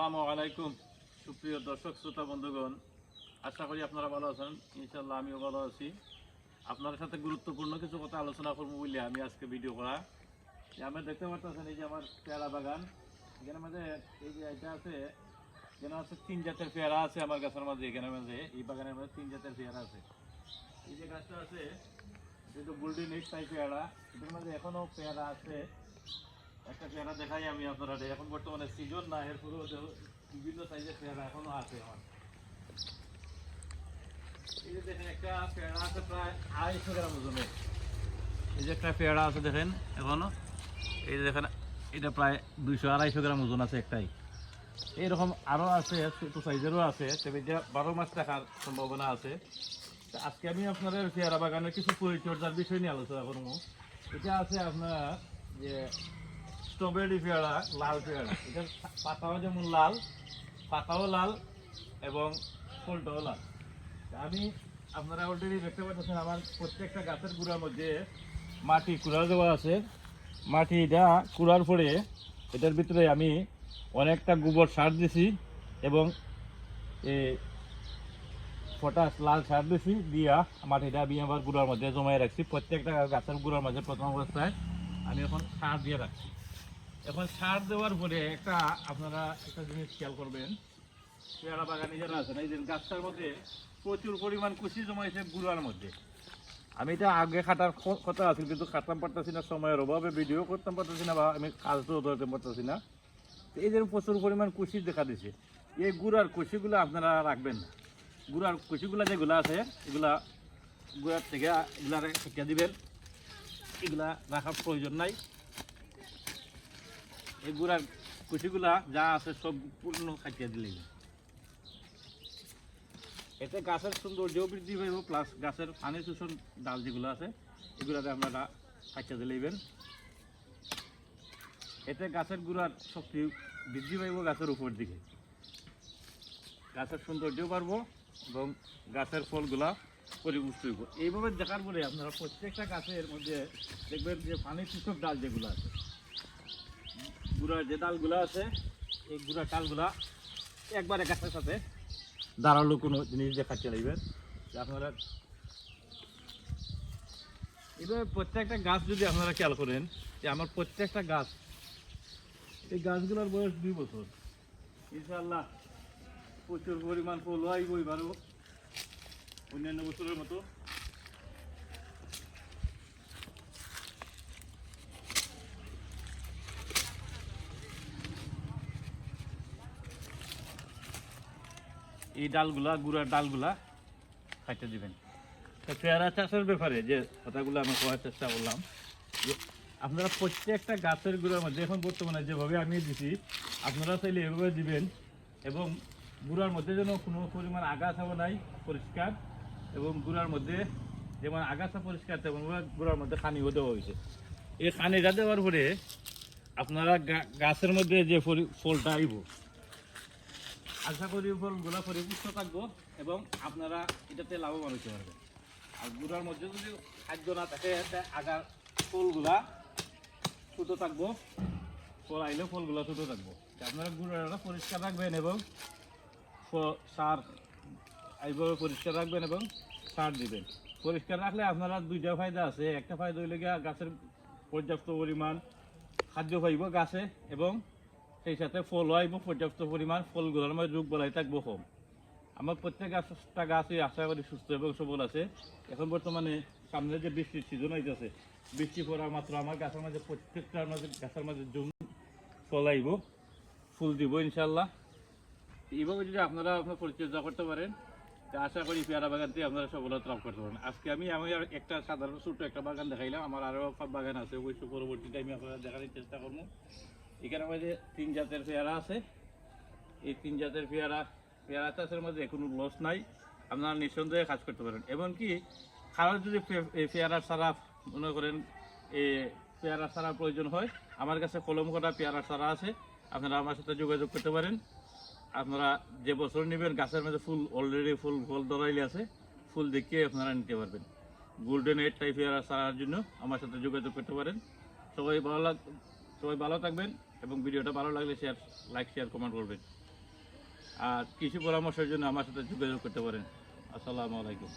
আসসালামু আলাইকুম সুপ্রিয় দর্শক শ্রোতা বন্ধুগণ, আশা করি আপনারা ভালো আছেন। ইনশাআল্লাহ আমিও ভালো আছি। আপনাদের সাথে গুরুত্বপূর্ণ কিছু কথা আলোচনা করবো বলে আমি আজকে ভিডিও করা। আমি দেখতে পাচ্ছেন এই যে আমার পেয়ারা বাগান, এখানে মাঝে এই যে এটা আছে, এখানে আছে 3 জাতের পেয়ারা আছে আমার গাছের মাঝে। এখানে মাঝে এই বাগানের মধ্যে 3 জাতের পেয়ারা আছে। এই যে গাছটা আছে যেটা গোল্ডেন এইট টাইপ পেয়ারা, এটার মাঝে এখনো পেয়ারা আছে। একটা পেয়ারা দেখাই আমি আপনারা, এখন বর্তমানে সিজন না, এর পুরো বিভিন্ন সাইজের পেয়ারা এখনো আছে আমার। এই যে দেখেন একটা পেয়ারা আছে প্রায় 250 গ্রাম ওজনের। এই যে একটা পেয়ারা আছে দেখেন এখনো, এই যে দেখেন এটা প্রায় 200-250 গ্রাম ওজন আছে একটাই। এইরকম আরও আছে, ছোটো সাইজেরও আছে, তবে এটা 12 মাস থাকার সম্ভাবনা আছে। আজকে আমি আপনাদের পেয়ারা বাগানের কিছু পরিচর্যার বিষয় নিয়ে আলোচনা করবো। এটা আছে আপনার যে স্ট্রবেরি পেয়ারা, লাল পেয়ারা। এটার পাতাও যেমন লাল, পাতাও লাল এবং ফলটাও লাল। আমি আপনারা অলরেডি দেখতে পাচ্ছেন আমার প্রত্যেকটা গাছের গুঁড়ার মধ্যে মাটি কুড়া দেওয়া আছে। মাটিটা কুড়ার পরে এটার ভিতরে আমি অনেকটা গোবর সার দিছি এবং পটাশ লাল সার দিছি, দিয়া মাটিটা আমি আবার গুঁড়ার মধ্যে জমাই রাখছি। প্রত্যেকটা গাছের গুঁড়ার মধ্যে প্রথম অবস্থায় আমি এখন সার দিয়ে রাখছি। এখন সার দেওয়ার পরে আপনারা একটা জিনিস খেয়াল করবেন, পেয়ারা বাগানে যারা আছেন এই যে গাছটার মধ্যে প্রচুর পরিমাণ কুশি জমাইছে গুঁড়ার মধ্যে। আমি এটা আগে খাটার কথা আছে, কিন্তু খাটতাম পারতেছি না, সময়ের অভাবে ভিডিও করতাম পারতেছি না, বা আমি কাজও ধরতে পারতেছি না। এই যে প্রচুর পরিমাণ কুশি দেখা দিছে, এই গুঁড়ার কুশিগুলো আপনারা রাখবেন না। গুঁড়ার কুশিগুলো যেগুলো আছে এগুলা গুঁড়ার থেকে এগুলা রেখে দিবেন, এগুলা রাখার প্রয়োজন নাই। এই গুঁড়ার কুচিগুলা যা আছে সব পূর্ণ খাইতে দিলেই এতে গাছের সৌন্দর্য বৃদ্ধি পাইব, প্লাস গাছের পানি শোষণ ডাল যেগুলো আছে এগুলাতে আপনারা খাইতে দিলেইবেন। এতে গাছের গুঁড়ার শক্তি বৃদ্ধি পাইব গাছের উপর দিকে, গাছের সৌন্দর্য বাড়বো এবং গাছের ফলগুলা পরিপুষ্ট হইব। এইভাবে দেখার পরে আপনারা প্রত্যেকটা গাছের মধ্যে দেখবেন যে পানি শোষক ডাল যেগুলো আছে, গুঁড়ার যে ডালগুলো আছে এই গুঁড়ার ডালগুলা একবারে গাছের সাথে দাঁড়ালো কোনো জিনিস দেখাতে লাগবেন। আপনারা এভাবে প্রত্যেকটা গাছ যদি আপনারা খেয়াল করেন যে আমার প্রত্যেকটা গাছ, এই গাছগুলোর বয়স 2 বছর, ইনশাআল্লাহ প্রচুর পরিমাণ ফল হয় এবারও অন্যান্য বছরের মতো। এই ডালগুলা গুঁড়ার ডালগুলা খাইতে দিবেন। পেয়ারা চাষের ব্যাপারে যে কথাগুলো আমি করার চেষ্টা করলাম, যে আপনারা প্রত্যেকটা গাছের গুঁড়ার মধ্যে এখন বর্তমানে যেভাবে আমি দিছি আপনারা চাইলে এভাবে দিবেন, এবং গুঁড়ার মধ্যে যেন কোনো পরিমাণ আগাছা নাই, পরিষ্কার, এবং গুঁড়ার মধ্যে যেমন আগাছা পরিষ্কার তেমন গুঁড়ার মধ্যে খানিও দেওয়া হয়েছে। এই খানিটা দেওয়ার পরে আপনারা গাছের মধ্যে যে ফলটা আইব আশা করি ফলগুলো পরিপুষ্ট থাকবো এবং আপনারা এটাতে লাভবান হতে পারবেন। আর গুঁড়ার মধ্যে যদি খাদ্য না থাকে আগার ফলগুলা ছোটো থাকবো, ফল আইলেও ফলগুলো ছোটো থাকবো। আপনারা গুঁড়াটা পরিষ্কার রাখবেন এবং সার এইভাবে পরিষ্কার রাখবেন এবং সার দিবেন। পরিষ্কার রাখলে আপনারা 2টা ফায়দা আছে। একটা ফায়দা হইলে গিয়ে গাছের পর্যাপ্ত পরিমাণ খাদ্য পাইব গাছে, এবং সেই সাথে ফল হইব পর্যাপ্ত পরিমাণ, ফলগুলোর মধ্যে রোগ বলাই থাকবো কম। আমার প্রত্যেকটা গাছই আশা করি সুস্থ এবং সবল আছে। এখন বর্তমানে সামনে যে বৃষ্টির সিজন হইতেছে, বৃষ্টি পড়ার মাত্র আমার গাছের মাঝে প্রত্যেকটার মাঝে গাছের মাঝে জুম ফল আইব, ফুল দিব ইনশাল্লাহ। এইভাবে যদি আপনারা আপনার পরিচর্যা করতে পারেন আশা করি পেয়ারা বাগানটি আপনারা সফলতা লাভ করতে পারেন। আজকে আমি একটা সাধারণ ছোট্ট একটা বাগান দেখাইলাম, আমার আরও বাগান আছে, অবশ্যই পরবর্তী টাইমে আপনারা দেখানোর চেষ্টা করবো। এখানে মধ্যে 3 জাতের পেয়ারা আছে। এই 3 জাতের পেয়ারা চাষের মধ্যে কোনো লস নাই, আপনারা নিঃসন্দেহে কাজ করতে পারেন। এমনকি কারোর যদি পেয়ারার চারা মনে করেন পেয়ারার চারা প্রয়োজন হয়, আমার কাছে কলম করা পেয়ারার চারা আছে, আপনারা আমার সাথে যোগাযোগ করতে পারেন। আপনারা যে বছর নেবেন গাছের মধ্যে ফুল অলরেডি ফল ধরাইলে আছে, ফুল দেখিয়ে আপনারা নিতে পারবেন। গোল্ডেন এইট টাইপ পেয়ারা চারার জন্য আমার সাথে যোগাযোগ করতে পারেন। সবাই ভালো থাকবেন, এবং ভিডিওটা ভালো লাগলে লাইক শেয়ার কমেন্ট করবেন। আর কৃষি পরামর্শের জন্য আমার সাথে যোগাযোগ করতে পারেন। আসসালামু আলাইকুম।